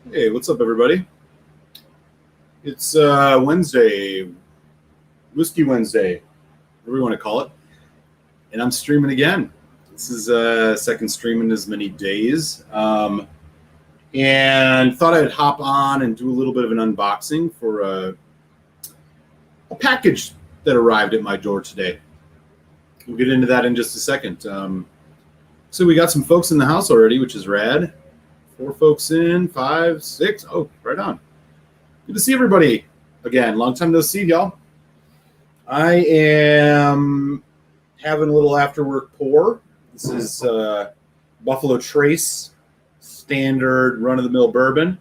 Hey, what's up, everybody? It's Wednesday, Whiskey Wednesday, whatever you want to call it, and I'm streaming again. This is second stream in as many days, and thought I'd hop on and do a little bit of an unboxing for a package that arrived at my door today. We'll get into that in just a second. So we got some folks in the house already, which is rad. 4 folks in, 5, 6. Oh, right on. Good to see everybody again. Long time no see, y'all. I am having a little after work pour. This is Buffalo Trace standard run of the mill bourbon,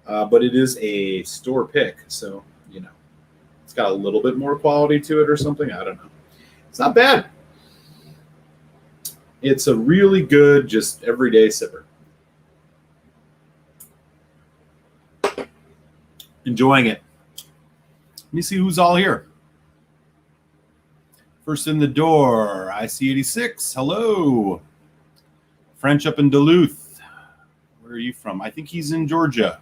but it is a store pick, so you know it's got a little bit more quality to it or something. I don't know. It's not bad. It's a really good, just everyday sipper. Enjoying it. Let me see who's all here. First in the door, IC86. Hello. French up in Duluth. Where are you from? I think he's in Georgia.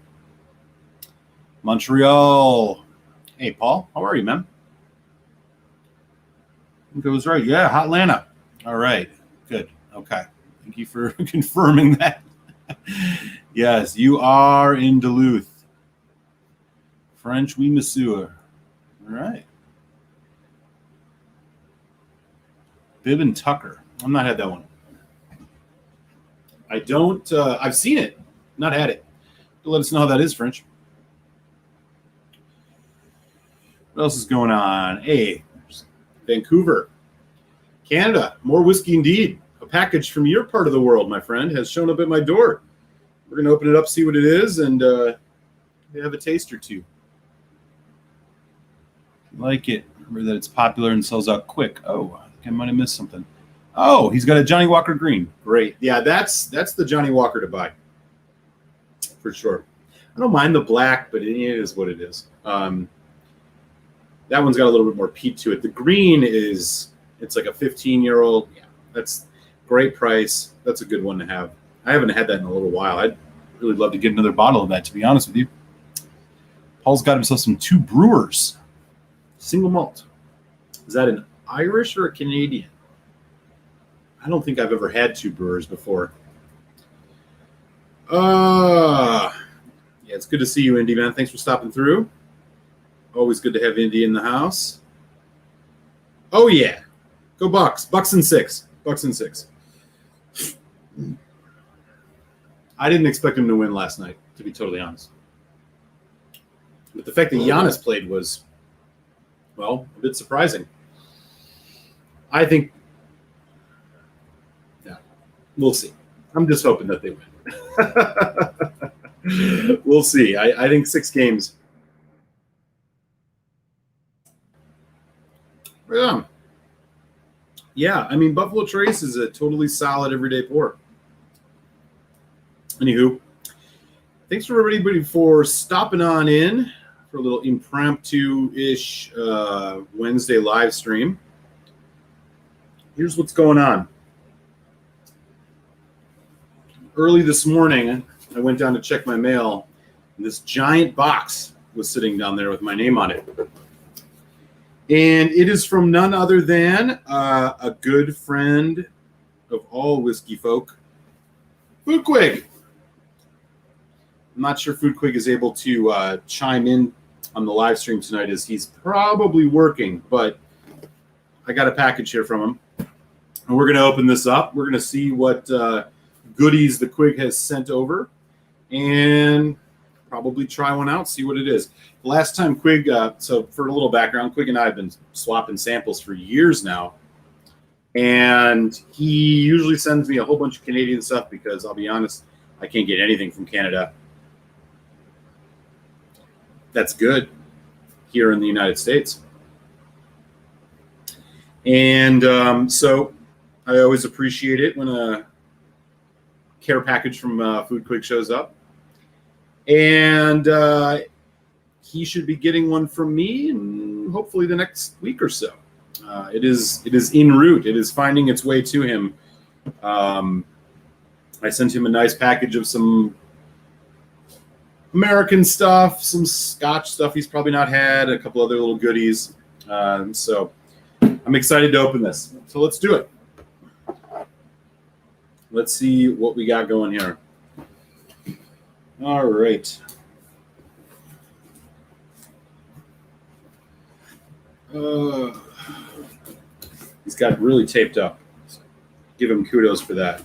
Montreal. Hey, Paul. How are you, man? I think I was right. Yeah, Hotlanta. All right. Good. Okay. Thank you for confirming that. Yes, you are in Duluth. French, oui, monsieur. All right. Bib and Tucker. I've not had that one. I don't. I've seen it, not had it. Let us know how that is, French. What else is going on? Hey, Vancouver, Canada. More whiskey indeed. A package from your part of the world, my friend, has shown up at my door. We're going to open it up, see what it is, and have a taste or two. Like it. Remember that it's popular and sells out quick. Oh, I think I might have missed something. Oh, he's got a Johnny Walker Green. Great. Yeah, that's the Johnny Walker to buy. For sure. I don't mind the black, but it is what it is. That one's got a little bit more peat to it. The green it's like a 15-year-old. Yeah, that's great price. That's a good one to have. I haven't had that in a little while. I'd really love to get another bottle of that, to be honest with you. Paul's got himself some Two Brewers. Single malt. Is that an Irish or a Canadian? I don't think I've ever had Two Brewers before. Yeah, it's good to see you, Indy, man. Thanks for stopping through. Always good to have Indy in the house. Oh, yeah. Go Bucks. Bucks and 6. Bucks and 6. I didn't expect him to win last night, to be totally honest. But the fact that Giannis played was, well, a bit surprising. I think, yeah, we'll see. I'm just hoping that they win. We'll see. I think 6 games. Yeah, I mean, Buffalo Trace is a totally solid everyday pour. Anywho, thanks for everybody for stopping on in for a little impromptu-ish Wednesday live stream. Here's what's going on. Early this morning, I went down to check my mail, and this giant box was sitting down there with my name on it. And it is from none other than a good friend of all whiskey folk, Foodquig. I'm not sure Foodquig is able to chime in on the live stream tonight, as he's probably working, but I got a package here from him. And we're going to open this up. We're going to see what goodies the Quig has sent over and probably try one out, see what it is. The last time Quig, so for a little background, Quig and I have been swapping samples for years now. And he usually sends me a whole bunch of Canadian stuff because, I'll be honest, I can't get anything from Canada that's good here in the United States. And so I always appreciate it when a care package from Foodquig shows up. And he should be getting one from me in hopefully the next week or so. It is en route. It is finding its way to him. I sent him a nice package of some American stuff, some Scotch stuff he's probably not had, a couple other little goodies. So I'm excited to open this. So let's do it. Let's see what we got going here. All right. He's got really taped up. So give him kudos for that.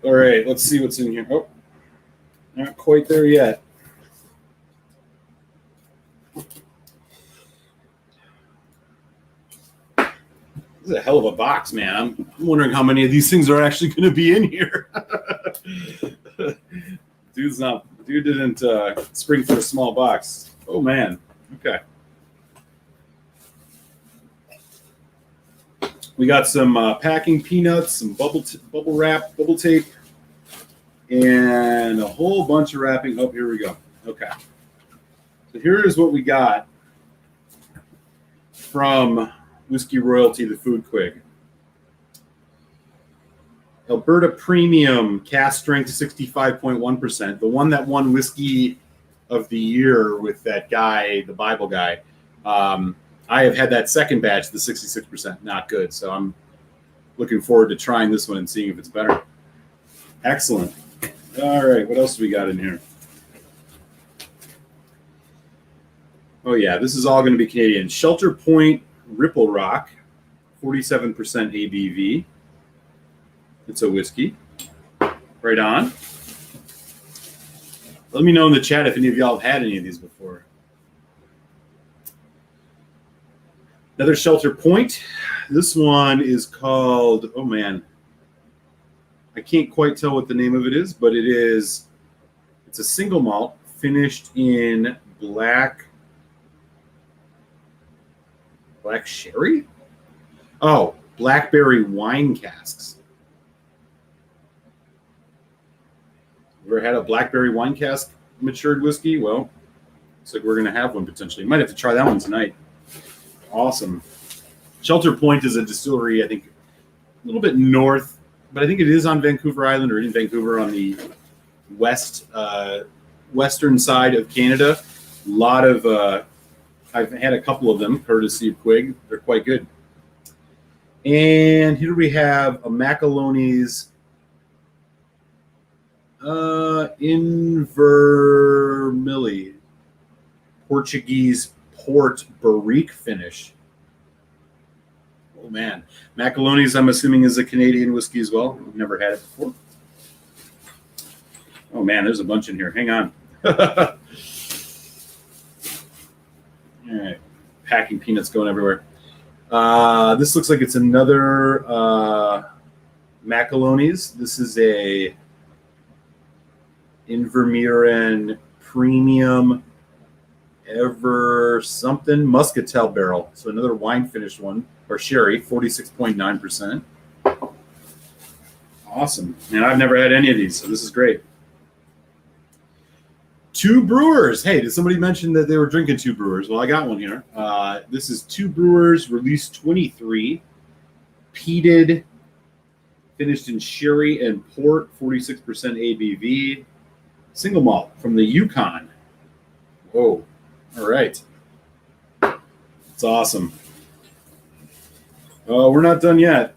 All right, let's see what's in here. Oh, not quite there yet. This is a hell of a box, man. I'm wondering how many of these things are actually going to be in here. Dude didn't spring for a small box. Oh man. Okay. We got some packing peanuts, some bubble wrap, bubble tape, and a whole bunch of wrapping. Oh, here we go. Okay. So here is what we got from Whiskey Royalty, the Foodquig. Alberta Premium Cask Strength 65.1%. The one that won Whiskey of the Year with that guy, the Bible guy. I have had that second batch, the 66%, not good. So I'm looking forward to trying this one and seeing if it's better. Excellent. All right, what else do we got in here? Oh, yeah, this is all going to be Canadian. Shelter Point Ripple Rock, 47% ABV. It's a whiskey. Right on. Let me know in the chat if any of y'all have had any of these before. Another Shelter Point. This one is called, oh man, I can't quite tell what the name of it is, but it's a single malt finished in black sherry? Oh, blackberry wine casks. Ever had a blackberry wine cask matured whiskey? Well, looks like we're going to have one potentially. Might have to try that one tonight. Awesome. Shelter Point is a distillery, I think, a little bit north, but I think it is on Vancouver Island or in Vancouver on the western side of Canada. A lot of, I've had a couple of them, courtesy of Quig. They're quite good. And here we have a Macaloni's Invermilli Portuguese port barrique finish. Oh man, Macaloni's I'm assuming is a Canadian whiskey as well. I've never had it before. Oh man, there's a bunch in here. Hang on. All right, packing peanuts going everywhere. This looks like it's another Macaloni's. This is a Invermeiren Premium Ever something Muscatel barrel. So another wine finished one, or sherry, 46.9%. Awesome. And I've never had any of these, so this is great. Two Brewers. Hey, did somebody mention that they were drinking Two Brewers? Well, I got one here. This is Two Brewers, release 23, peated, finished in sherry and port, 46% ABV, single malt from the Yukon. Whoa. All right. It's awesome. Oh, we're not done yet.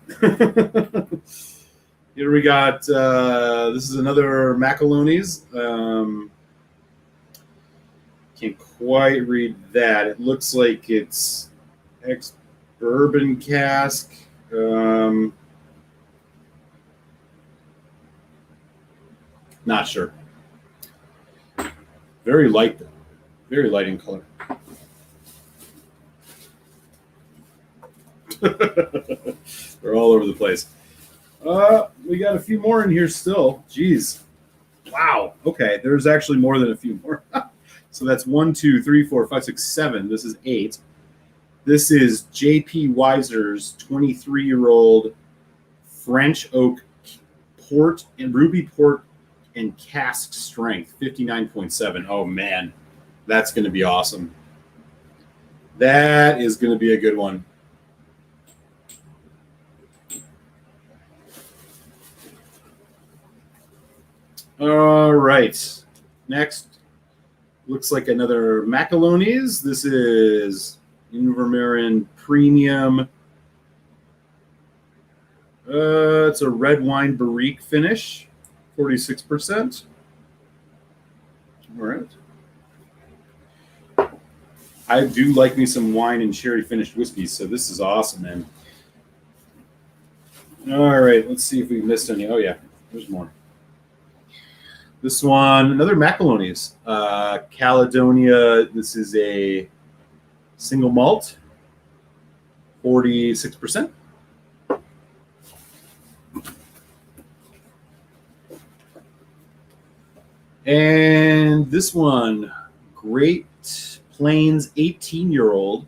Here we got, this is another Macaloni's. Can't quite read that. It looks like it's ex-bourbon cask. Not sure. Very light, though. Very light in color. They're all over the place. We got a few more in here still. Jeez. Wow. Okay. There's actually more than a few more. So that's 1, 2, 3, 4, 5, 6, 7. This is 8. This is J.P. Weiser's 23-year-old French oak port and ruby port and cask strength, 59.7. Oh, man. That's going to be awesome. That is going to be a good one. All right. Next, looks like another Macaloni's. This is Invermarin Premium. It's a red wine barrique finish, 46%. All right. I do like me some wine and sherry finished whiskeys, so this is awesome, man. All right, let's see if we missed any. Oh, yeah, there's more. This one, another Macaloni's. Caledonia, this is a single malt, 46%. And this one, Great Plains 18-year-old,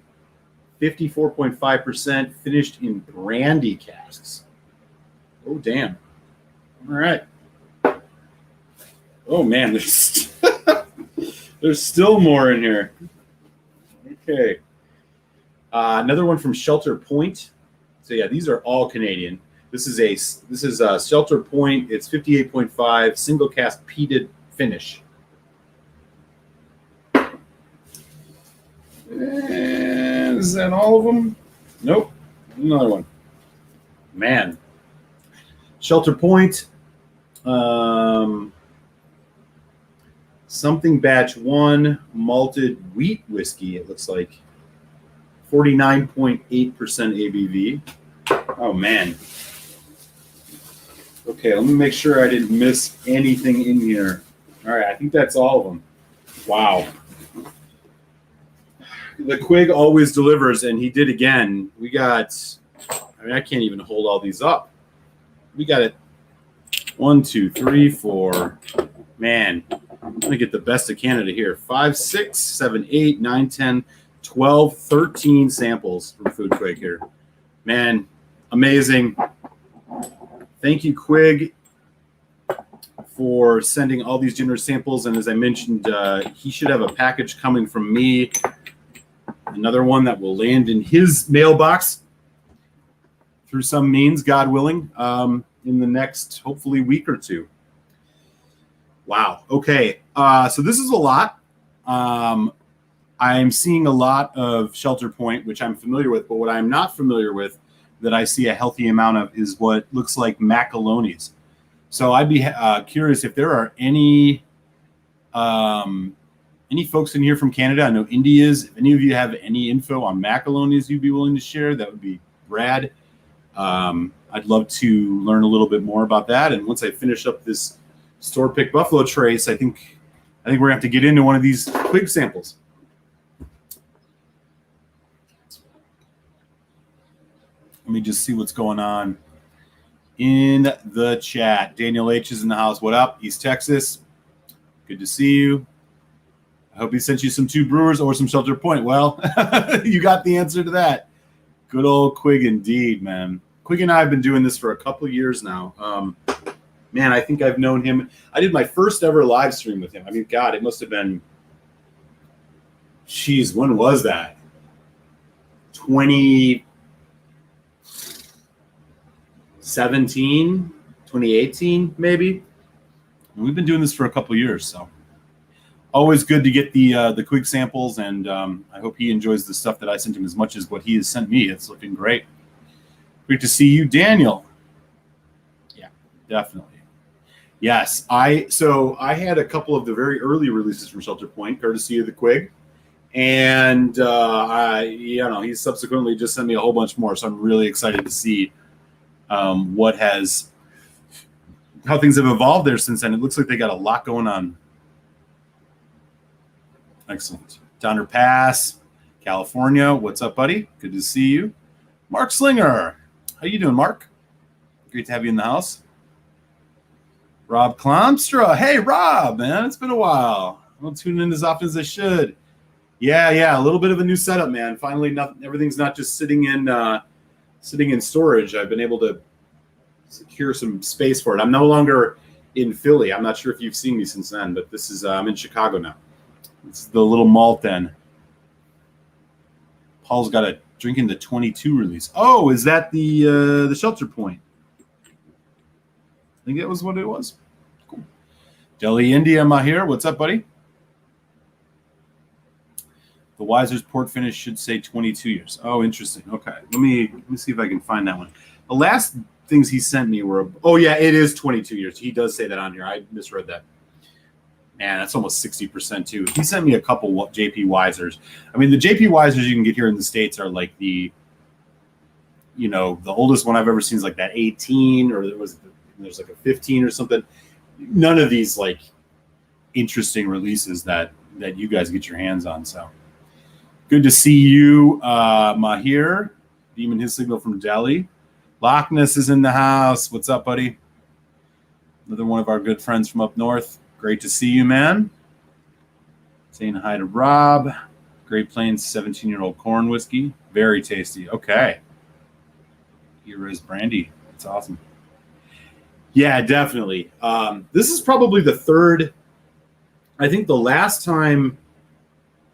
54.5%, finished in brandy casks. Oh, damn. All right. Oh, man, there's there's still more in here. Okay. Another one from Shelter Point. So, yeah, these are all Canadian. This is Shelter Point. It's 58.5, single cask peated finish. And is that all of them? Nope. Another one. Man. Shelter Point. Something Batch 1 malted wheat whiskey, it looks like. 49.8% ABV. Oh, man. Okay, let me make sure I didn't miss anything in here. All right, I think that's all of them. Wow. The Quig always delivers, and he did again. We got, I can't even hold all these up. We got it 1, 2, 3, 4. Man, I'm going to get the best of Canada here. 5, 6, 7, 8, 9, 10, 12, 13 samples from Foodquig here. Man, amazing. Thank you, Quig, for sending all these generous samples. And as I mentioned, he should have a package coming from me. Another one that will land in his mailbox through some means, God willing, in the next, hopefully, week or two. Wow. Okay. So this is a lot. I'm seeing a lot of Shelter Point, which I'm familiar with, but what I'm not familiar with that I see a healthy amount of is what looks like Macaloni's. So I'd be curious if there are any folks in here from Canada. I know Indy is. If any of you have any info on Macaloni's you'd be willing to share, that would be rad. I'd love to learn a little bit more about that. And once I finish up this store pick Buffalo Trace, I think we're gonna have to get into one of these Quig samples. Let me just see what's going on in the chat. Daniel H is in the house. What up, East Texas? Good to see you. I hope he sent you some Two Brewers or some Shelter Point. Well, you got the answer to that. Good old Quig indeed, man. Quig and I have been doing this for a couple of years now. Man, I think I've known him. I did my first ever live stream with him. I mean, God, it must have been, geez, when was that? 2017, 2018, maybe. We've been doing this for a couple of years, so always good to get the Quig samples, and I hope he enjoys the stuff that I sent him as much as what he has sent me. It's looking great. Great to see you, Daniel. Yeah, definitely. Yes, I had a couple of the very early releases from Shelter Point, courtesy of the Quig, and he subsequently just sent me a whole bunch more. So I'm really excited to see how things have evolved there since then. It looks like they got a lot going on. Excellent. Donner Pass, California. What's up, buddy? Good to see you. Mark Slinger. How you doing, Mark? Great to have you in the house. Rob Klomstra. Hey, Rob, man. It's been a while. I don't tune in as often as I should. Yeah. A little bit of a new setup, man. Finally, everything's not just sitting in storage. I've been able to secure some space for it. I'm no longer in Philly. I'm not sure if you've seen me since then, but this is I'm in Chicago now. It's the little malt den. Paul's got a drinking the 22 release. Oh, is that the Shelter Point? I think that was what it was. Cool. Delhi, India, Mahir. What's up, buddy? The Wiser's port finish should say 22 years. Oh, interesting. Okay. Let me see if I can find that one. The last things he sent me were, oh, yeah, it is 22 years. He does say that on here. I misread that. Man, that's almost 60% too. He sent me a couple JP Wisers. I mean, the JP Wisers you can get here in the States are like the oldest one I've ever seen is like that 18, or there's like a 15 or something. None of these like interesting releases that you guys get your hands on. So good to see you, Mahir. Demon his signal from Delhi. Loch Ness is in the house. What's up, buddy? Another one of our good friends from up north. Great to see you, man. Saying hi to Rob. Great Plains 17-year-old corn whiskey. Very tasty. Okay. Here is brandy. That's awesome. Yeah, definitely. This is probably the third. I think the last time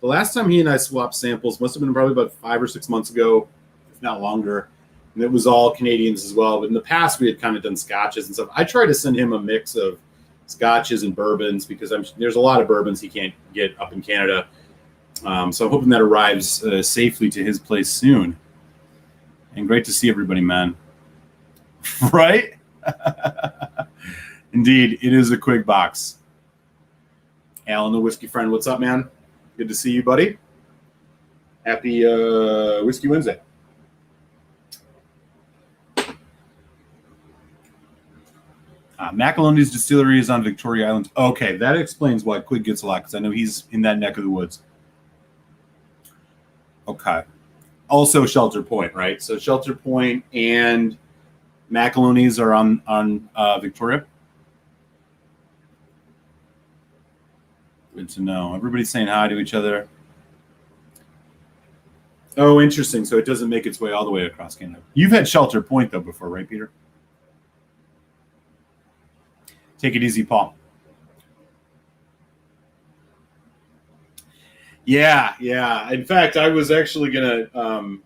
he and I swapped samples must have been probably about 5 or 6 months ago, if not longer. And it was all Canadians as well. But in the past, we had kind of done scotches and stuff. I try to send him a mix of scotches and bourbons because there's a lot of bourbons he can't get up in Canada. So I'm hoping that arrives safely to his place soon. And great to see everybody, man. Right? Indeed, it is a quick box. Alan, the whiskey friend, what's up, man? Good to see you, buddy. Happy Whiskey Wednesday. Macaloni's distillery is on Victoria Island. Okay, that explains why Quig gets a lot, because I know he's in that neck of the woods. Okay. Also Shelter Point, right? So Shelter Point and Macaloni's are on Victoria. Good to know. Everybody's saying hi to each other. Oh, interesting. So it doesn't make its way all the way across Canada. You've had Shelter Point, though, before, right, Peter? Take it easy, Paul. Yeah. In fact, I was actually going to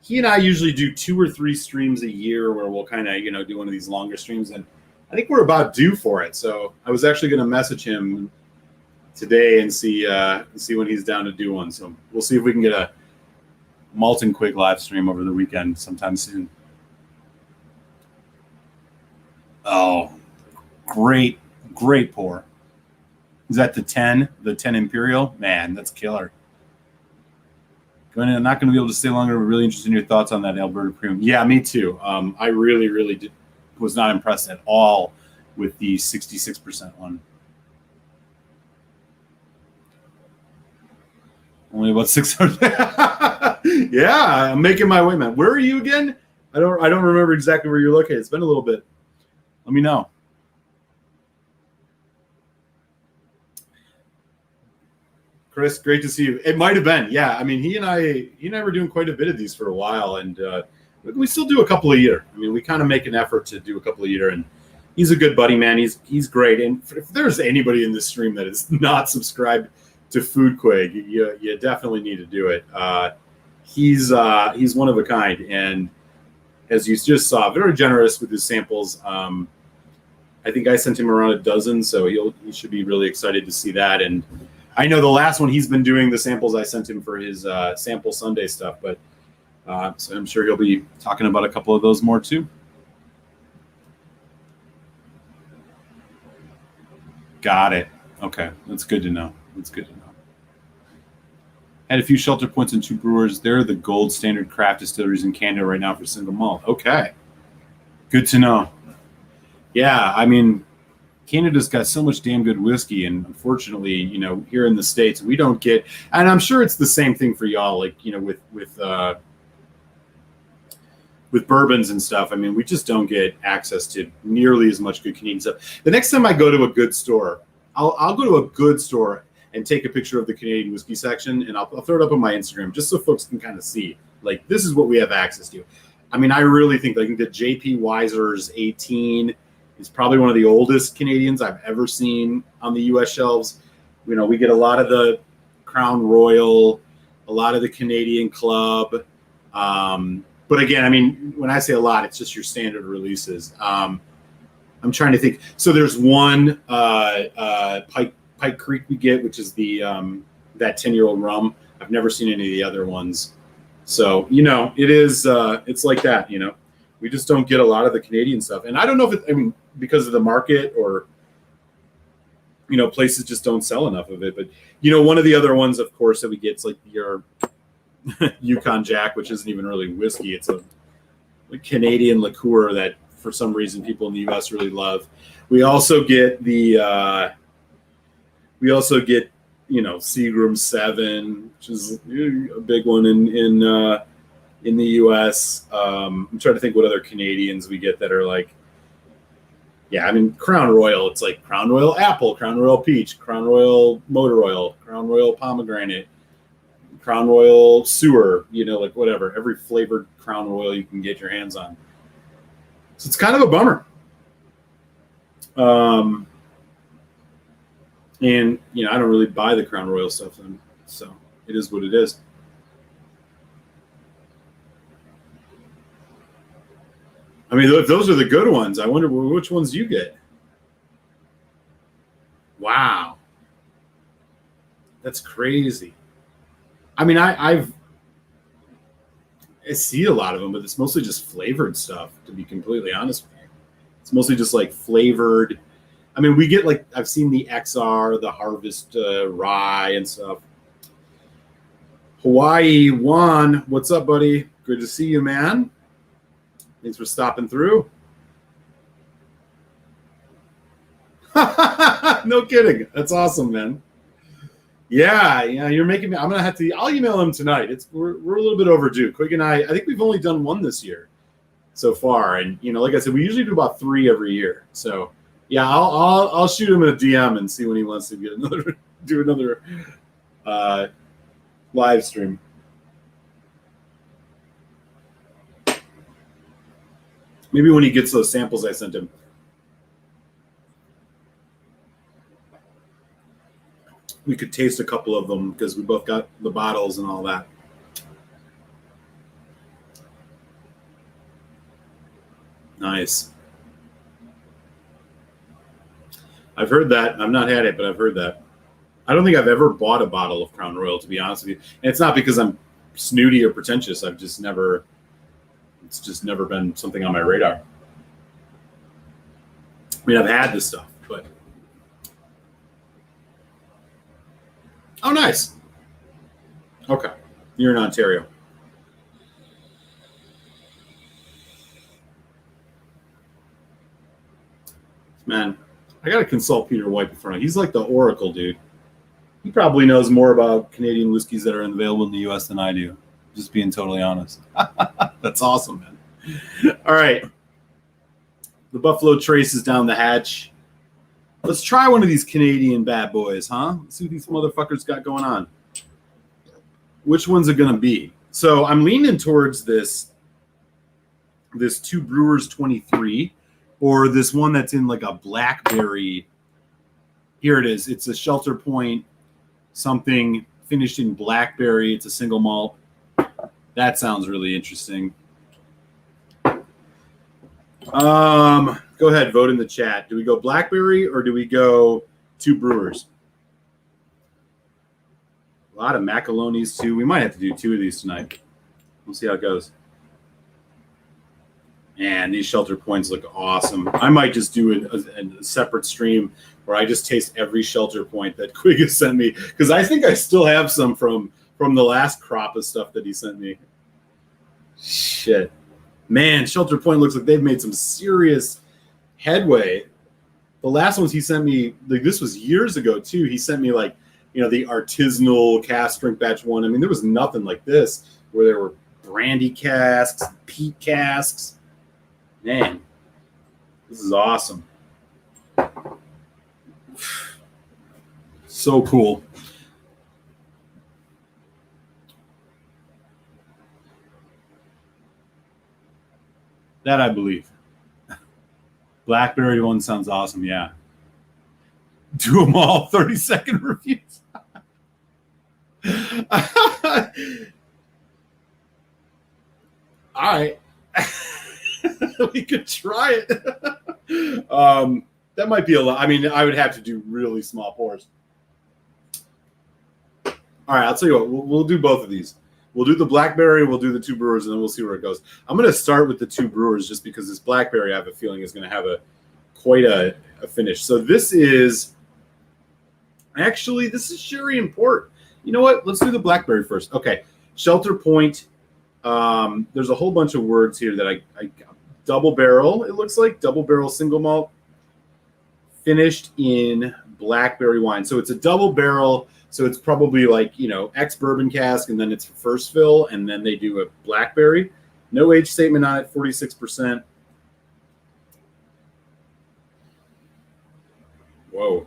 he and I usually do 2 or 3 streams a year where we'll kind of, do one of these longer streams. And I think we're about due for it. So I was actually going to message him today and see when he's down to do one. So we'll see if we can get a Malton Quig live stream over the weekend sometime soon. Oh, great pour. Is that the 10 Imperial? Man, that's killer. I'm not going to be able to stay longer. We're really interested in your thoughts on that Alberta Premium. Yeah, me too. I really was not impressed at all with the 66% one. Only about 600. Yeah, I'm making my way, man. Where are you again? I don't remember exactly where you're located. It's been a little bit. Let me know. Chris, great to see you. It might have been, yeah. I mean, he and I were doing quite a bit of these for a while, and we still do a couple a year. I mean, we kind of make an effort to do a couple a year, and he's a good buddy, man. He's great. And if there's anybody in this stream that is not subscribed to Foodquig, you definitely need to do it. He's one of a kind, and as you just saw, very generous with his samples. I think I sent him around a dozen, so he should be really excited to see that. And I know the last one he's been doing the samples I sent him for his Sample Sunday stuff, but so I'm sure he'll be talking about a couple of those more too. Got it. Okay, that's good to know. Had a few Shelter Points and 2 brewers. They're the gold standard craft distilleries in Canada right now for single malt. Okay, good to know. Yeah, I mean, Canada's got so much damn good whiskey, and unfortunately, here in the States, we don't get. And I'm sure it's the same thing for y'all, like with bourbons and stuff. I mean, we just don't get access to nearly as much good Canadian stuff. The next time I go to a good store, I'll go to a good store and take a picture of the Canadian whiskey section, and I'll throw it up on my Instagram just so folks can kind of see, like, this is what we have access to. I mean, I really think the JP Wiser's 18 is probably one of the oldest Canadians I've ever seen on the U.S. shelves. We get a lot of the Crown Royal, a lot of the Canadian Club. But again, I mean, when I say a lot, it's just your standard releases. I'm trying to think. So there's one Pike Creek we get, which is the that 10-year-old rum. I've never seen any of the other ones. So, it is, it's like that, we just don't get a lot of the Canadian stuff. And I don't know if because of the market or, places just don't sell enough of it. But, one of the other ones, of course, that we get is like your Yukon Jack, which isn't even really whiskey. It's a Canadian liqueur that for some reason people in the U.S. really love. We also get Seagram 7, which is a big one in the U.S. I'm trying to think what other Canadians we get that are like, Crown Royal. It's like Crown Royal Apple, Crown Royal Peach, Crown Royal Motor Oil, Crown Royal Pomegranate, Crown Royal Sewer, like whatever, every flavored Crown Royal you can get your hands on. So it's kind of a bummer. And, I don't really buy the Crown Royal stuff, so it is what it is. If those are the good ones, I wonder which ones you get. Wow. That's crazy. I see a lot of them, but it's mostly just flavored stuff, to be completely honest with you. It's mostly just like flavored. We get I've seen the XR, the Harvest Rye and stuff. Hawaii Juan, what's up, buddy? Good to see you, man. Thanks for stopping through. No kidding. That's awesome, man. Yeah, you're making me. I'll email him tonight. We're a little bit overdue. Quig and I think we've only done one this year so far, and like I said, we usually do about 3 every year. So yeah, I'll shoot him a DM and see when he wants to do another live stream. Maybe when he gets those samples I sent him. We could taste a couple of them because we both got the bottles and all that. Nice. I've heard that. I've not had it, but I've heard that. I don't think I've ever bought a bottle of Crown Royal, to be honest with you. And it's not because I'm snooty or pretentious. It's just never been something on my radar. I've had this stuff, but. Oh, nice. Okay. You're in Ontario. Man, I got to consult Peter White before. He's like the oracle, dude. He probably knows more about Canadian whiskeys that are available in the U.S. than I do. Just being totally honest. That's awesome, man. All right. The Buffalo Trace is down the hatch. Let's try one of these Canadian bad boys, huh? Let's see what these motherfuckers got going on. Which one's it going to be? So I'm leaning towards this Two Brewers 23 or this one that's in like a blackberry. Here it is. It's a Shelter Point something finished in blackberry. It's a single malt. That sounds really interesting. Go ahead, vote in the chat. Do we go blackberry or do we go Two Brewers? A lot of macalonis too. We might have to do 2 of these tonight. We'll see how it goes. And these Shelter Points look awesome. I might just do a separate stream where I just taste every Shelter Point that Quig has sent me, because I think I still have some from the last crop of stuff that he sent me. Shit. Man, Shelter Point looks like they've made some serious headway. The last ones he sent me, this was years ago too. He sent me the artisanal cask strength batch one. There was nothing like this where there were brandy casks, peat casks. Man, this is awesome. So cool. That I believe. Blackberry one sounds awesome, yeah. Do them all, 30-second reviews. All right. We could try it. That might be a lot. I mean, I would have to do really small pours. All right, I'll tell you what. We'll do both of these. We'll do the blackberry. We'll do the two brewers, and then we'll see where it goes. I'm going to start with the two brewers just because this blackberry, I have a feeling, is going to have quite a finish. So this is sherry and port. You know what? Let's do the blackberry first. Okay, Shelter Point. There's a whole bunch of words here that I double barrel. It looks like double barrel single malt finished in blackberry wine. So it's a double barrel. So it's probably like, ex bourbon cask, and then it's first fill, and then they do a blackberry. No age statement on it, 46%. Whoa.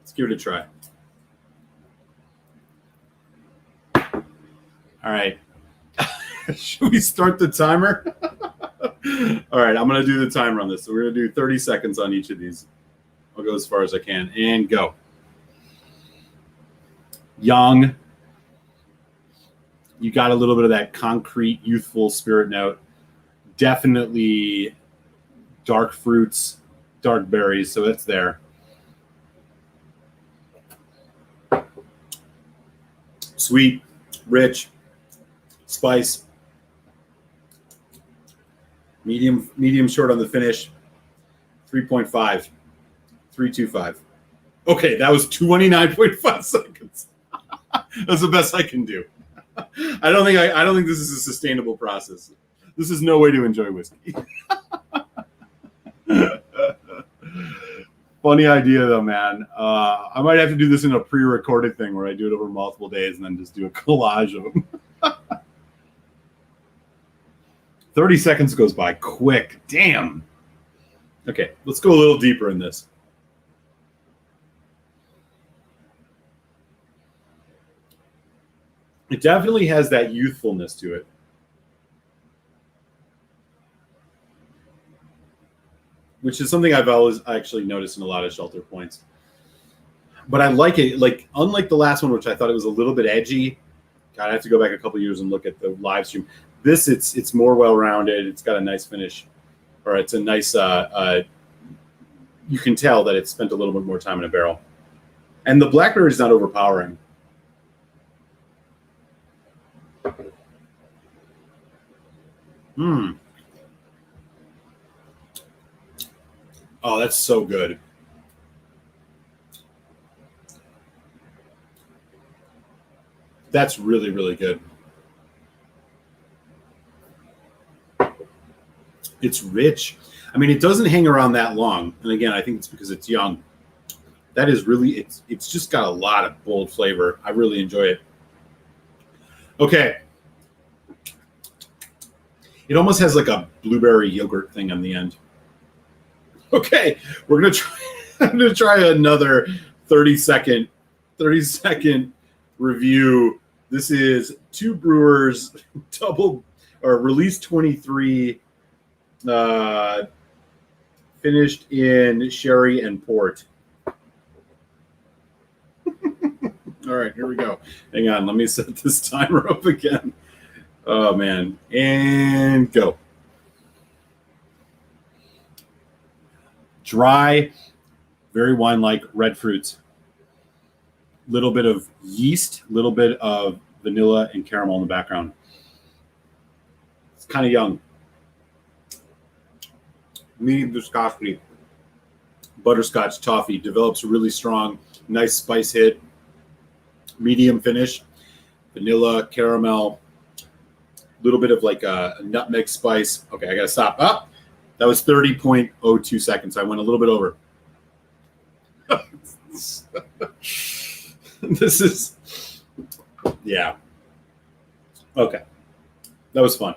Let's give it a try. All right. Should we start the timer? All right, I'm going to do the timer on this. So we're going to do 30 seconds on each of these. I'll go as far as I can and go. Young. You got a little bit of that concrete, youthful spirit note. Definitely dark fruits, dark berries, so it's there. Sweet, rich, spice. Medium short on the finish. 3.5. 3.25. Okay, that was 29.5 seconds. That's the best I can do. I don't think this is a sustainable process. This is no way to enjoy whiskey. Funny idea though, man. I might have to do this in a pre-recorded thing where I do it over multiple days and then just do a collage of them. 30 seconds goes by quick. Damn. Okay, let's go a little deeper in this. It definitely has that youthfulness to it. Which is something I've always actually noticed in a lot of Shelter Points. But I like it. Like, unlike the last one, which I thought it was a little bit edgy. God, I have to go back a couple years and look at the live stream. This, it's more well-rounded. It's got a nice finish. Or it's a nice, you can tell that it's spent a little bit more time in a barrel. And the blackberry is not overpowering. Oh, that's so good. That's really, really good. It's rich. I mean, it doesn't hang around that long. And again, I think it's because it's young. That is really, it's just got a lot of bold flavor. I really enjoy it. Okay. It almost has like a blueberry yogurt thing on the end. Okay, we're gonna try. I'm gonna try another 30-second review. This is Two Brewers release 23, finished in sherry and port. All right, here we go. Hang on, let me set this timer up again. Oh man, and go. Dry, very wine-like red fruits. Little bit of yeast, little bit of vanilla and caramel in the background. It's kind of young. Medium viscosity. Butterscotch toffee develops a really strong, nice spice hit. Medium finish. Vanilla, caramel. Little bit of like a nutmeg spice. Okay, I gotta stop. Up. That was 30.02 seconds. I went a little bit over. This is, yeah. Okay. That was fun.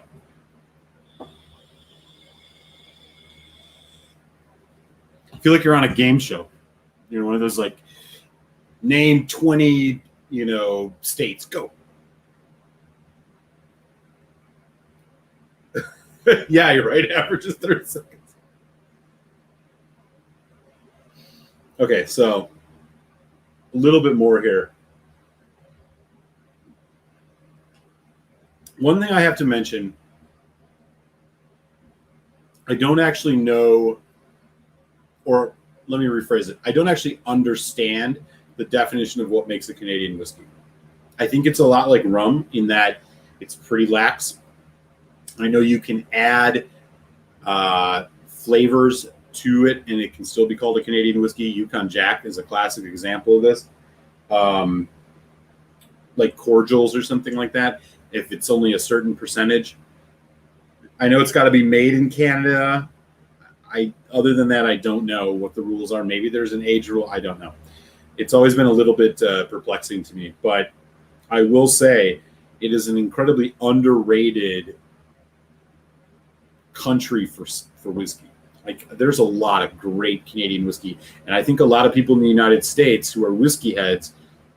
I feel like you're on a game show. You're one of those like, name 20, states. Go. Yeah, you're right. Average is 30 seconds. Okay, so a little bit more here. One thing I have to mention, I don't actually know, or let me rephrase it. I don't actually understand the definition of what makes a Canadian whiskey. I think it's a lot like rum in that it's pretty lax. I know you can add flavors to it, and it can still be called a Canadian whiskey. Yukon Jack is a classic example of this, like cordials or something like that. If it's only a certain percentage, I know it's got to be made in Canada. Other than that, I don't know what the rules are. Maybe there's an age rule. I don't know. It's always been a little bit perplexing to me, but I will say it is an incredibly underrated country for whiskey. Like, there's a lot of great Canadian whiskey, and I think a lot of people in the United States who are whiskey heads,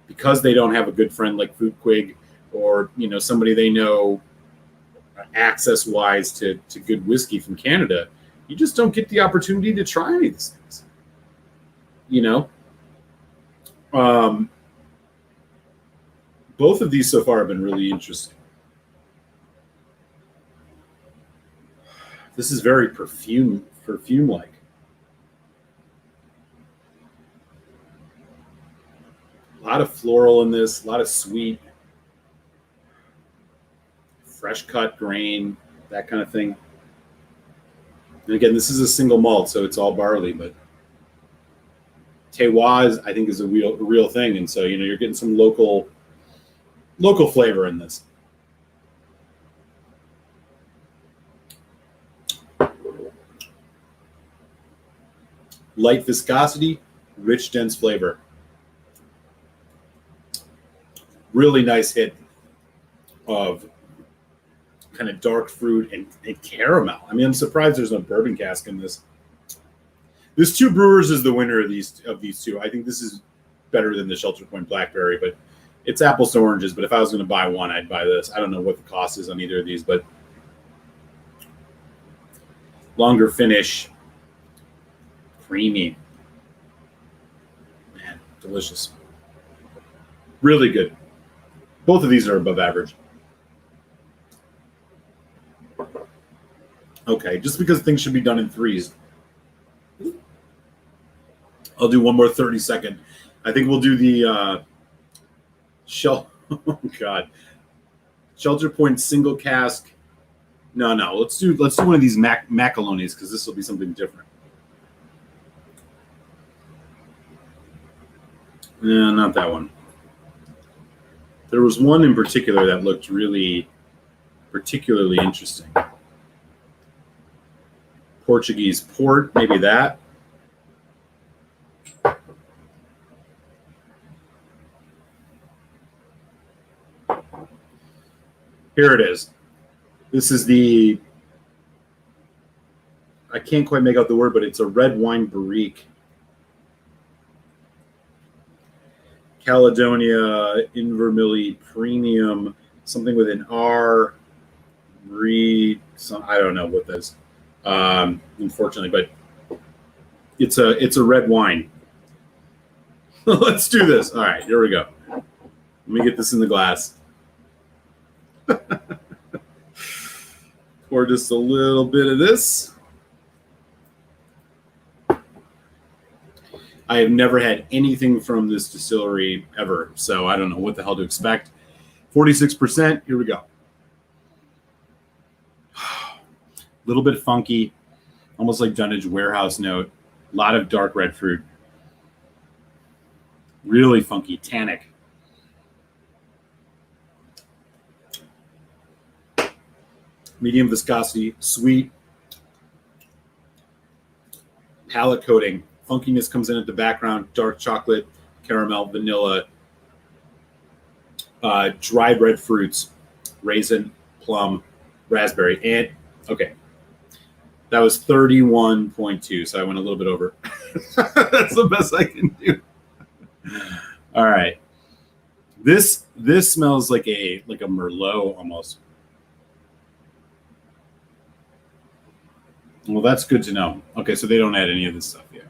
because they don't have a good friend like Foodquig or somebody they know access wise to good whiskey from Canada, you just don't get the opportunity to try any of these things. Both of these so far have been really interesting. This is very perfume-like. A lot of floral in this, a lot of sweet, fresh cut grain, that kind of thing. And again, this is a single malt, so it's all barley, but terroir, I think, is a real thing. And so, you're getting some local flavor in this. Light viscosity, rich, dense flavor. Really nice hit of kind of dark fruit and caramel. I mean, I'm surprised there's no bourbon cask in this. This Two Brewers is the winner of these two. I think this is better than the Shelter Point Blackberry, but it's apples to oranges. But if I was going to buy one, I'd buy this. I don't know what the cost is on either of these, but longer finish, creamy, man, delicious, really good. Both of these are above average. Okay, just because things should be done in threes, I'll do one more 30-second. I think we'll do the oh God, Shelter Point single cask. No, let's do one of these Macalonis, because this will be something different. No, not that one. There was one in particular that looked really particularly interesting. Portuguese port, maybe that. Here it is. This is I can't quite make out the word, but it's a red wine barrique. Caledonia Invermilli Premium, something with an R. I don't know what that is, unfortunately, but it's a red wine. Let's do this. All right, here we go. Let me get this in the glass. Pour just a little bit of this. I have never had anything from this distillery ever, so I don't know what the hell to expect. 46%. Here we go. A little bit funky, almost like Dunnage Warehouse note. A lot of dark red fruit. Really funky, tannic. Medium viscosity, sweet. Palate coating. Funkiness comes in at the background. Dark chocolate, caramel, vanilla, dried red fruits, raisin, plum, raspberry, and okay. That was 31.2, so I went a little bit over. That's the best I can do. All right. This smells like a Merlot almost. Well, that's good to know. Okay, so they don't add any of this stuff yet.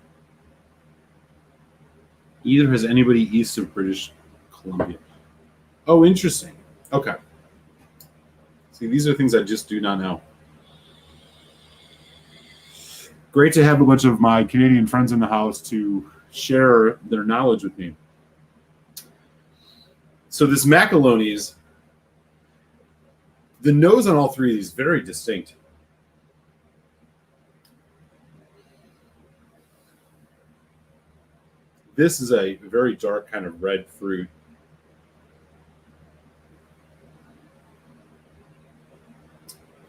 Either has anybody east of British Columbia. Oh, interesting. Okay. See, these are things I just do not know. Great to have a bunch of my Canadian friends in the house to share their knowledge with me. So this Macaloni's, the nose on all three of these very distinct. This is a very dark kind of red fruit.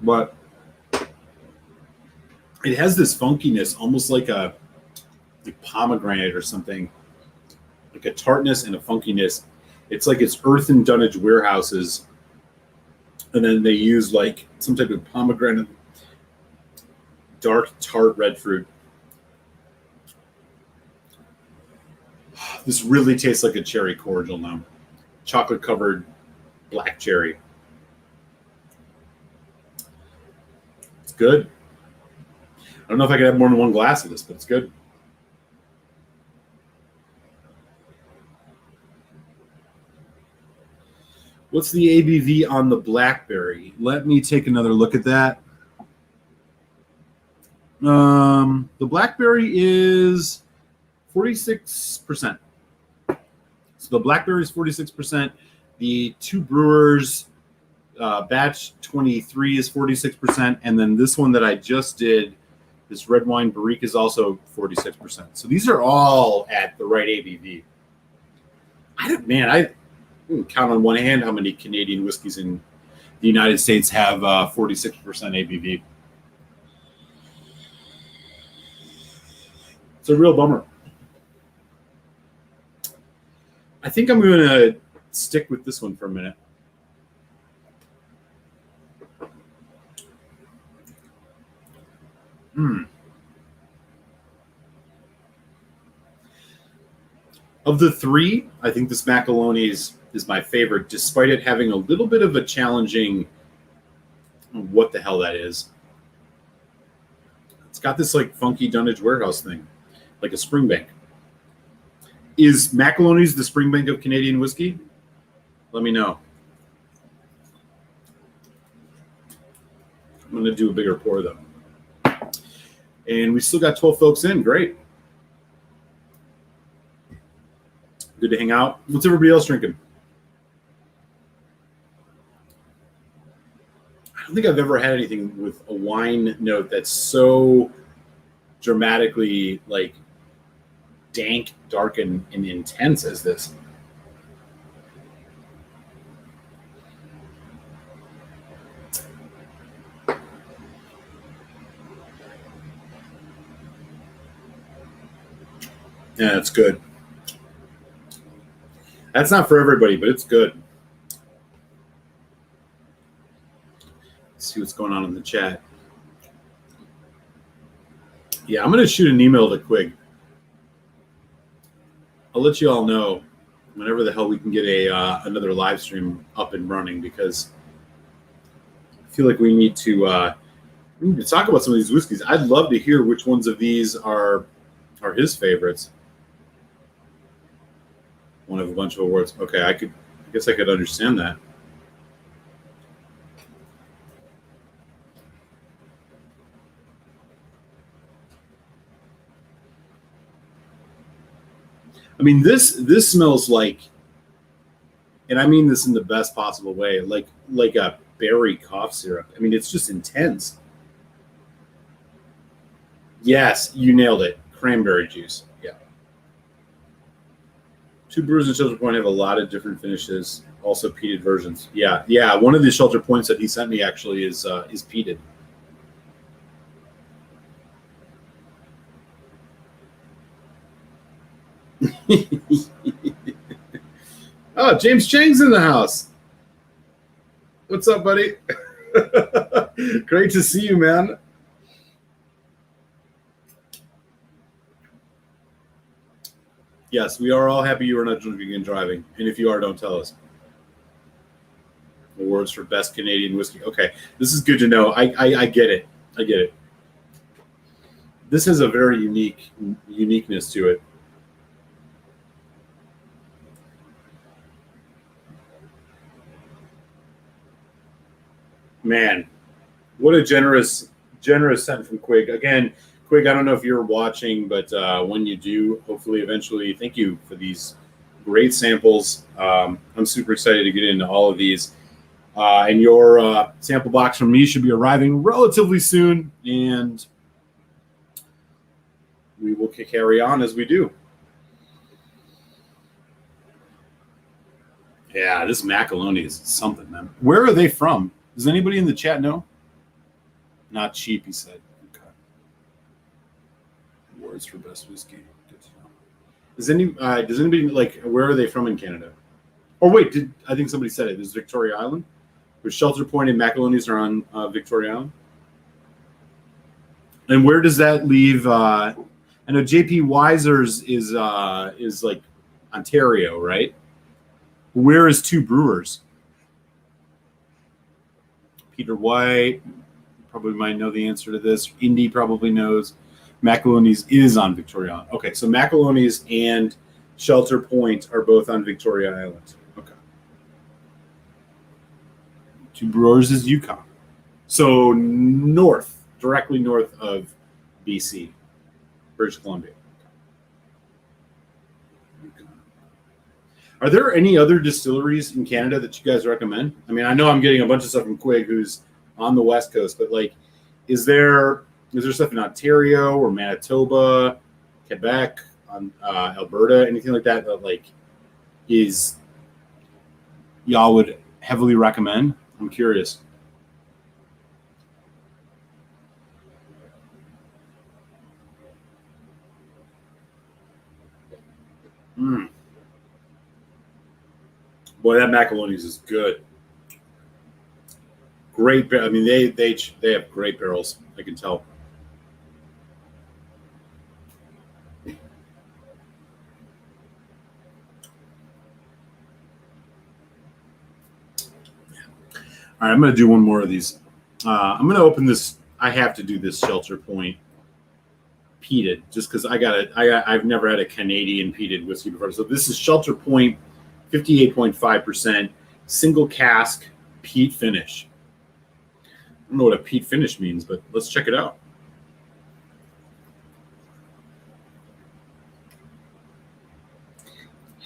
But it has this funkiness, almost like a pomegranate or something, like a tartness and a funkiness. It's like it's earthen Dunnage warehouses, and then they use like some type of pomegranate, dark tart red fruit. This really tastes like a cherry cordial now, chocolate covered black cherry. It's good. I don't know if I could have more than one glass of this, but it's good. What's the ABV on the blackberry? Let me take another look at that. The blackberry is 46%. So the blackberry is 46%. The Two Brewers batch 23 is 46%. And then this one that I just did, this red wine barrique, is also 46%. So these are all at the right ABV. I can count on one hand how many Canadian whiskeys in the United States have 46% ABV. It's a real bummer. I think I'm going to stick with this one for a minute. Of the three, I think this Macaloni's is my favorite, despite it having a little bit of a challenging, what the hell that is. It's got this like funky Dunnage warehouse thing, like a Springbank. Is Macaloni's the Springbank of Canadian whiskey? Let me know. I'm going to do a bigger pour though. And we still got 12 folks in. Great. Good to hang out. What's everybody else drinking? I don't think I've ever had anything with a wine note that's so dramatically like dank, dark, and intense as this. Yeah, it's good. That's not for everybody, but it's good. Let's see what's going on in the chat. Yeah, I'm going to shoot an email to Quig. I'll let you all know whenever the hell we can get another live stream up and running, because I feel like we need to talk about some of these whiskeys. I'd love to hear which ones of these are his favorites. One of a bunch of awards. Okay, I guess I could understand that. I mean, this smells like, and I mean this in the best possible way, like a berry cough syrup. I mean, it's just intense. Yes, you nailed it. Cranberry juice. Yeah. Two Brewers in Shelter Point have a lot of different finishes, also peated versions. Yeah. One of the Shelter Points that he sent me actually is peated. Oh, James Chang's in the house. What's up, buddy? Great to see you, man. Yes, we are all happy you are not drinking and driving. And if you are, don't tell us. Awards for best Canadian whiskey. Okay, this is good to know. I get it. I get it. This has a very uniqueness to it. Man, what a generous sent from Quig. Again, Quig, I don't know if you're watching, but when you do, hopefully eventually, thank you for these great samples. I'm super excited to get into all of these. And your sample box from me should be arriving relatively soon, and we will carry on as we do. Yeah, this macaroni is something, man. Where are they from? Does anybody in the chat know? Not cheap, he said. Okay. Awards for best whiskey. Good to know. Does anybody like where are they from in Canada? Or wait, I think somebody said it. This is Victoria Island. Where Shelter Point and Macalonies are on Victoria Island. And where does that leave? I know JP Weiser's is like Ontario, right? Where is Two Brewers? Peter White probably might know the answer to this. Indy probably knows. Macalonies is on Victoria Island. Okay, so Macalonies and Shelter Point are both on Victoria Island. Okay. Two Brewers is Yukon. So north, directly north of BC, British Columbia. Are there any other distilleries in Canada that you guys recommend? I mean, I know I'm getting a bunch of stuff from Quig, who's on the West Coast, but like, is there stuff in Ontario or Manitoba, Quebec, Alberta, anything like that that like is y'all would heavily recommend? I'm curious. Boy, that Macalonies is good. Great. I mean, they have great barrels. I can tell. All right, I'm going to do one more of these. I'm going to open this. I have to do this Shelter Point peated just because I've never had a Canadian peated whiskey before. So this is Shelter Point, 58.5% single cask peat finish. I don't know what a peat finish means, but let's check it out.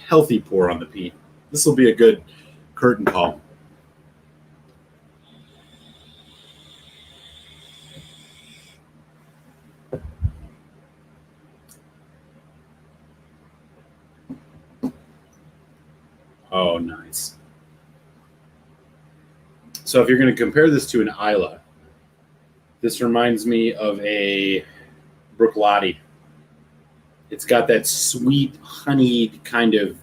Healthy pour on the peat. This will be a good curtain call. Oh, nice. So if you're going to compare this to an Isla, this reminds me of a Bruichladdich. It's got that sweet, honeyed kind of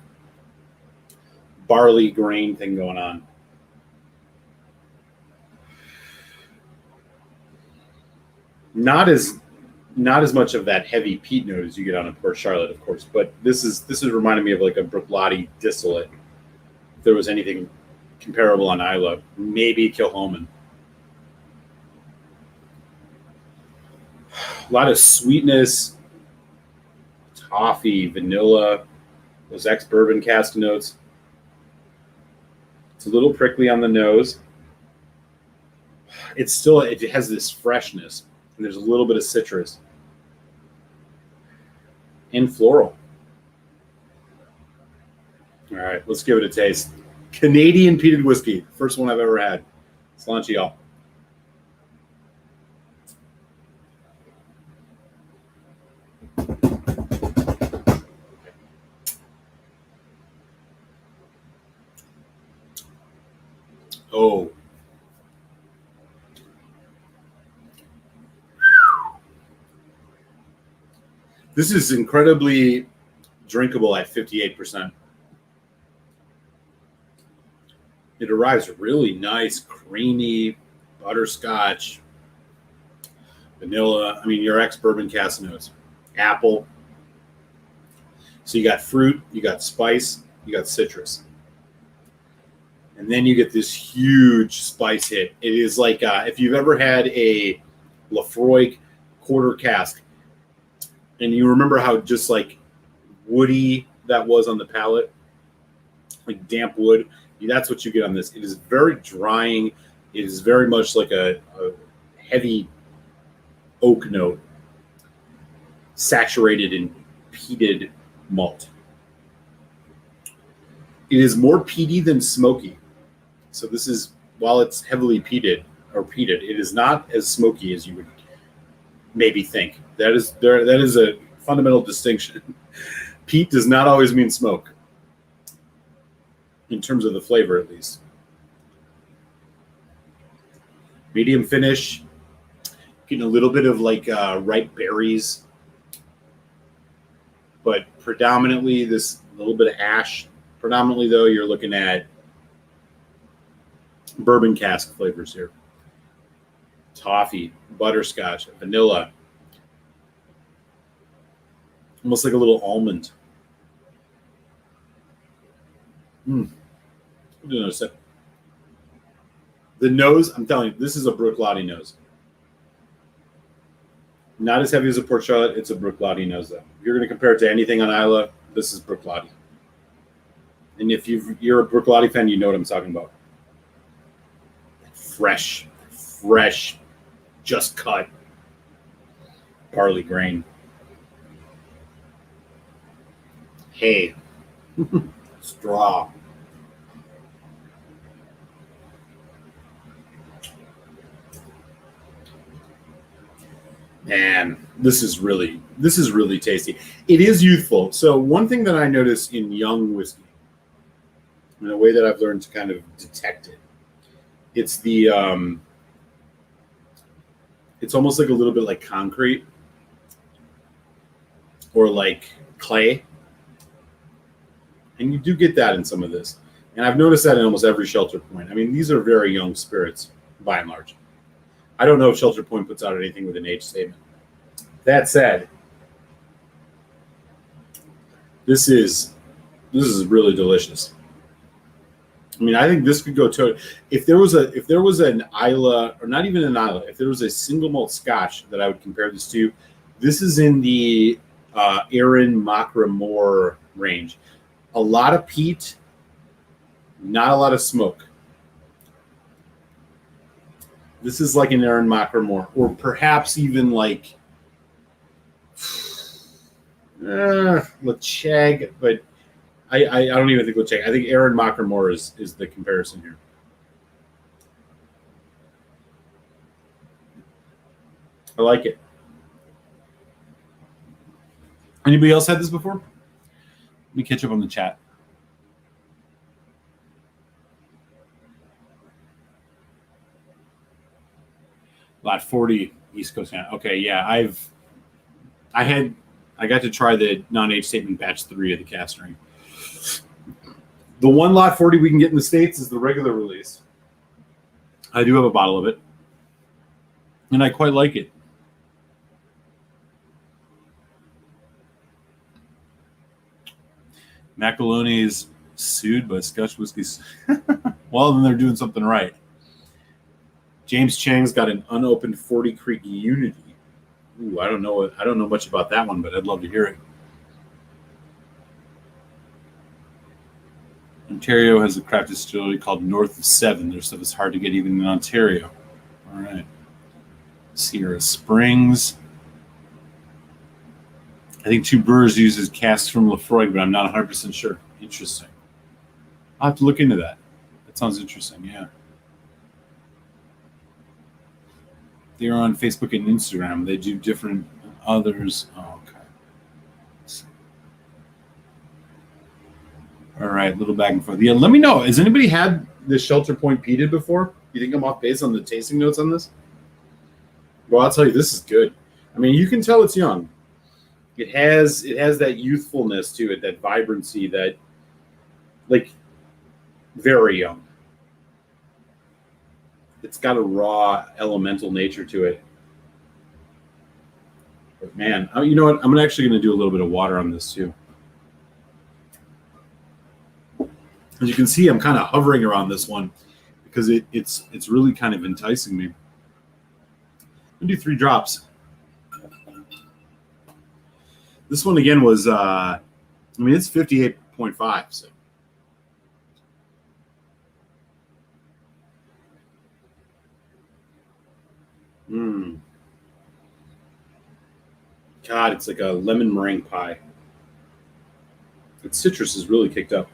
barley grain thing going on. Not as much of that heavy peat note as you get on a Port Charlotte, of course, but this is reminding me of like a Bruichladdich distillate. If there was anything comparable on Isla, maybe Kilchoman. A lot of sweetness, toffee, vanilla, those ex-bourbon cask notes. It's a little prickly on the nose. It has this freshness, and there's a little bit of citrus and floral. All right, let's give it a taste. Canadian peated whiskey, first one I've ever had. Sláinte, y'all. Oh. This is incredibly drinkable at 58%. It arrives really nice, creamy, butterscotch, vanilla. I mean, your ex-bourbon cask notes. Apple. So you got fruit, you got spice, you got citrus. And then you get this huge spice hit. It is like if you've ever had a Lafroy quarter cask, and you remember how just like woody that was on the palate, like damp wood, that's what you get on this. It is very drying, It is very much like a heavy oak note, saturated in peated malt. It is more peaty than smoky. So this is, while it's heavily peated, it is not as smoky as you would maybe think. That is a fundamental distinction. Peat does not always mean smoke, in terms of the flavor at least. Medium finish, getting a little bit of like ripe berries, but predominantly this little bit of ash. Predominantly though, you're looking at bourbon cask flavors here. Toffee, butterscotch, vanilla, almost like a little almond. The nose, I'm telling you, this is a Bruichladdich nose. Not as heavy as a Port Charlotte, it's a Bruichladdich nose though. If you're going to compare it to anything on Islay, this is Bruichladdich. And if you're a Bruichladdich fan, you know what I'm talking about. Fresh, just cut barley grain. Hay, straw. Man, this is really tasty. It is youthful. So one thing that I notice in young whiskey, in a way that I've learned to kind of detect it, it's the it's almost like a little bit like concrete or like clay. And you do get that in some of this. And I've noticed that in almost every Shelter Point. I mean, these are very young spirits, by and large. I don't know if Shelter Point puts out anything with an age statement. That said, this is really delicious. I mean, I think this could go to if there was an Islay, or not even an Islay, if there was a single malt Scotch that I would compare this to, this is in the Aaron Macklemore range. A lot of peat, not a lot of smoke. This is like an Aaron Macklemore, or perhaps even like Lecheg, but I don't even think Lecheg. I think Aaron Macklemore is the comparison here. I like it. Anybody else had this before? Let me catch up on the chat. Lot 40, East Coast. Okay, yeah, I got to try the non-age statement batch 3 of the cast ring. The one lot 40 we can get in the States is the regular release. I do have a bottle of it, and I quite like it. Macaroni's sued by Scotch Whisky. Well, then they're doing something right. James Chang's got an unopened 40 Creek Unity. Ooh, I don't know much about that one, but I'd love to hear it. Ontario has a craft distillery called North of 7. Their stuff is hard to get even in Ontario. All right. Sierra Springs. I think Two Brewers uses casks from Lefroy, but I'm not 100% sure. Interesting. I'll have to look into that. That sounds interesting, yeah. They're on Facebook and Instagram. They do different others. Oh, okay. All right, little back and forth. Yeah, let me know. Has anybody had this Shelter Point peated before? You think I'm off base on the tasting notes on this? Well, I'll tell you, this is good. I mean, you can tell it's young. It has that youthfulness to it, that vibrancy, that, like, very young. It's got a raw, elemental nature to it. But man, you know what? I'm actually going to do a little bit of water on this too. As you can see, I'm kind of hovering around this one because it's really kind of enticing me. I'm going to do 3 drops. This one again was, I mean, it's 58.5. So. Mm. God, it's like a lemon meringue pie. Its citrus is really kicked up.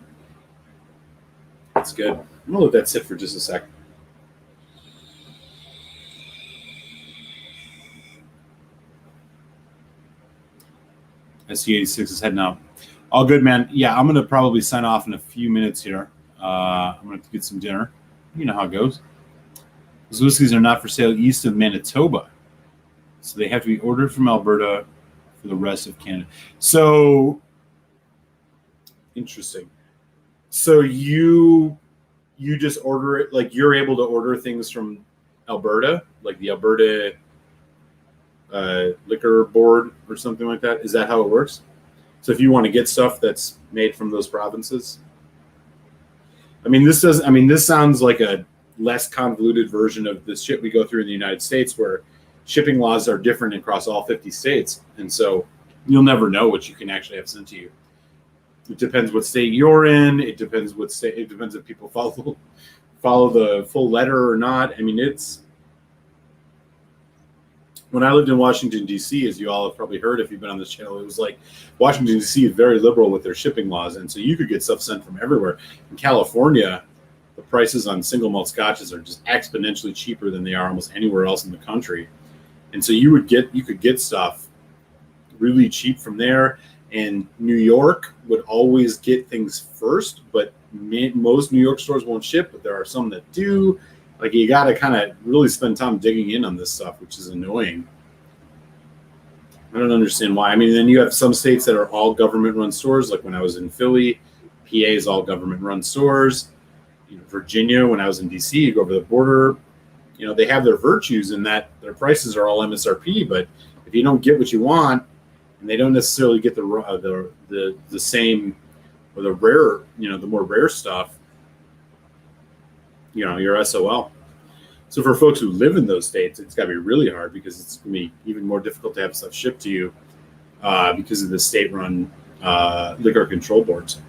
It's good. I'm gonna let that sit for just a sec. SC86 is heading out. All good, man. Yeah, I'm gonna probably sign off in a few minutes here. I'm gonna have to get some dinner. You know how it goes. Those whiskeys are not for sale east of Manitoba, so they have to be ordered from Alberta for the rest of Canada. So interesting. So you just order it, like you're able to order things from Alberta, like the Alberta liquor board or something like that. Is that how it works? So if you want to get stuff that's made from those provinces, this sounds like a less convoluted version of the shit we go through in the United States, where shipping laws are different across all 50 states, and so you'll never know what you can actually have sent to you. It depends what state you're in. It depends what state. It depends if people follow the full letter or not. I mean, it's when I lived in Washington, D.C., as you all have probably heard if you've been on this channel, it was like Washington, D.C. is very liberal with their shipping laws, and so you could get stuff sent from everywhere. In California, the prices on single malt scotches are just exponentially cheaper than they are almost anywhere else in the country, and so you could get stuff really cheap from there. And New York would always get things first, but most New York stores won't ship, but there are some that do. Like, you got to kind of really spend time digging in on this stuff, which is annoying. I don't understand why. I mean, then you have some states that are all government-run stores. Like when I was in Philly, PA is all government-run stores. Virginia, when I was in D.C., you go over the border. They have their virtues in that their prices are all MSRP, but if you don't get what you want, and they don't necessarily get the same or the rare, the more rare stuff, you're SOL. So for folks who live in those states, it's got to be really hard because it's going to be even more difficult to have stuff shipped to you because of the state-run liquor control boards.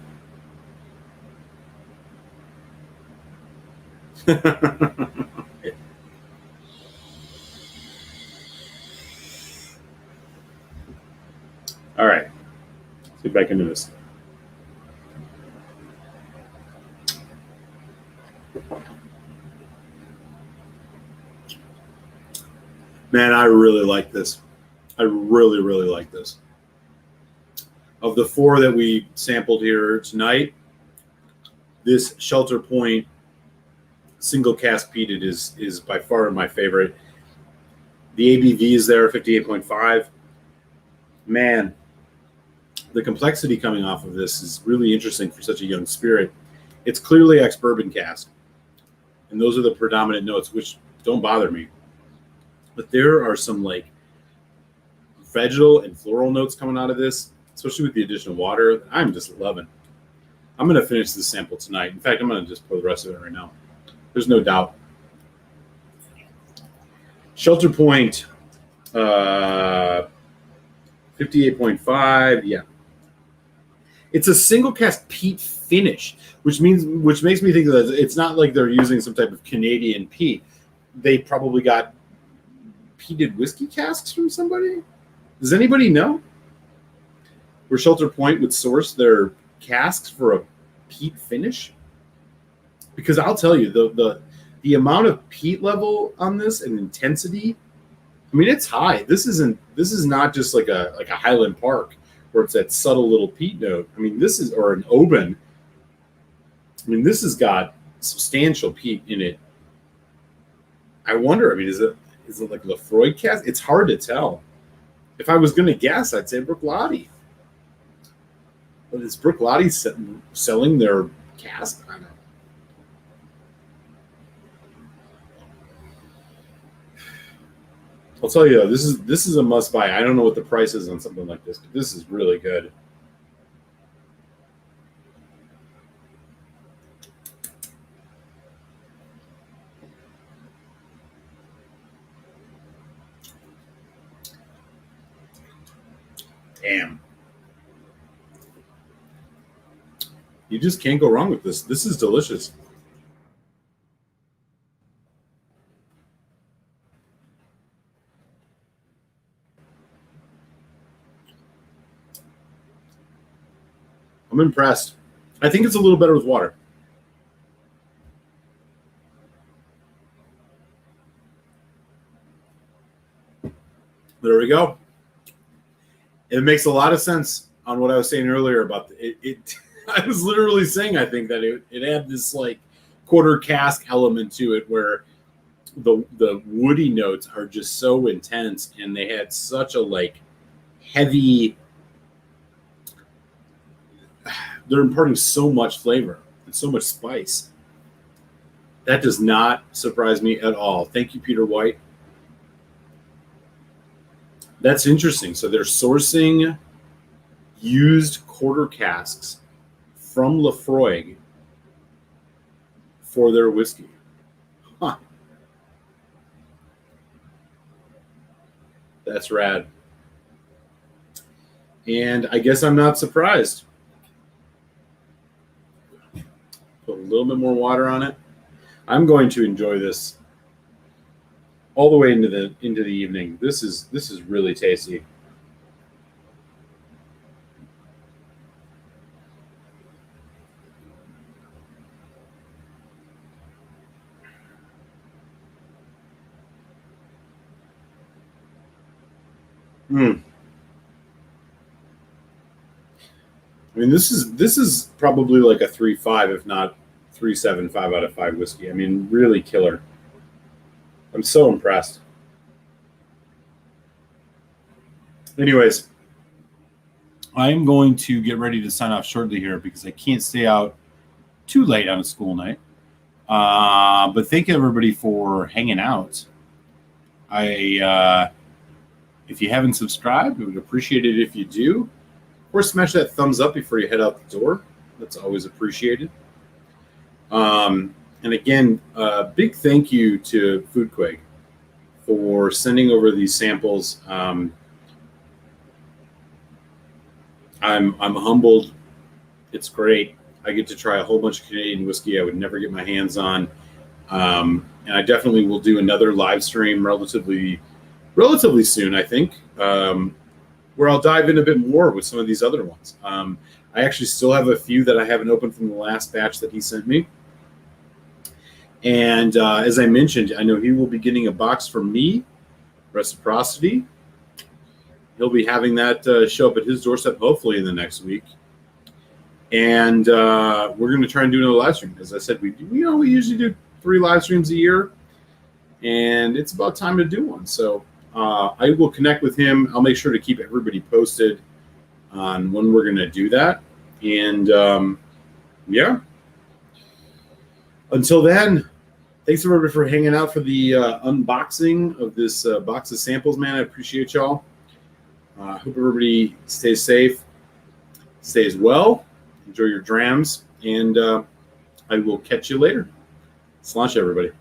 All right, let's get back into this. Man, I really like this. I really, really like this. Of the four that we sampled here tonight, this Shelter Point single cask peated is by far my favorite. The ABV is there, 58.5. Man, the complexity coming off of this is really interesting for such a young spirit. It's clearly ex-bourbon cask, and those are the predominant notes, which don't bother me. But there are some like vegetal and floral notes coming out of this, especially with the addition of water, that I'm just loving. I'm going to finish this sample tonight. In fact, I'm going to just pour the rest of it right now. There's no doubt. Shelter Point, 58.5. Yeah. It's a single cask peat finish, which makes me think that it's not like they're using some type of Canadian peat. They probably got peated whiskey casks from somebody. Does anybody know where Shelter Point would source their casks for a peat finish? Because I'll tell you, the amount of peat level on this and intensity, I mean, it's high. This is not just like a Highland Park where it's that subtle little peat note. I mean, or an Oban. I mean, this has got substantial peat in it. I wonder, I mean, is it like Lefroy cask? It's hard to tell. If I was going to guess, I'd say Bruichladdich. But is Bruichladdich selling their cask? I don't know. I'll tell you, this is a must buy. I don't know what the price is on something like this, but this is really good. Damn. You just can't go wrong with this. This is delicious. I'm impressed. I think it's a little better with water. There we go. It makes a lot of sense on what I was saying earlier about it. I was literally saying, I think that it had this like quarter cask element to it where the woody notes are just so intense, and they had such a like heavy. They're imparting so much flavor and so much spice. That does not surprise me at all. Thank you, Peter White. That's interesting. So they're sourcing used quarter casks from Laphroaig for their whiskey. Huh. That's rad. And I guess I'm not surprised. Put a little bit more water on it. I'm going to enjoy this all the way into the evening. This is really tasty. I mean, this is probably like a 3.5, if not 3.75 out of 5 whiskey. I mean, really killer. I'm so impressed. Anyways, I'm going to get ready to sign off shortly here because I can't stay out too late on a school night. But thank you everybody for hanging out. If you haven't subscribed, I would appreciate it if you do. Of course, smash that thumbs up before you head out the door. That's always appreciated. And again, big thank you to Foodquig for sending over these samples. I'm humbled. It's great. I get to try a whole bunch of Canadian whiskey I would never get my hands on. And I definitely will do another live stream relatively soon, I think, where I'll dive in a bit more with some of these other ones. I actually still have a few that I haven't opened from the last batch that he sent me. And as I mentioned, I know he will be getting a box from me, Reciprocity. He'll be having that show up at his doorstep hopefully in the next week. And we're going to try and do another live stream. As I said, we usually do 3 live streams a year, and it's about time to do one. So I will connect with him. I'll make sure to keep everybody posted on when we're going to do that. And yeah. Until then, thanks everybody for hanging out for the unboxing of this box of samples, man. I appreciate y'all. Hope everybody stays safe, stays well, enjoy your drams, and I will catch you later. Slash everybody.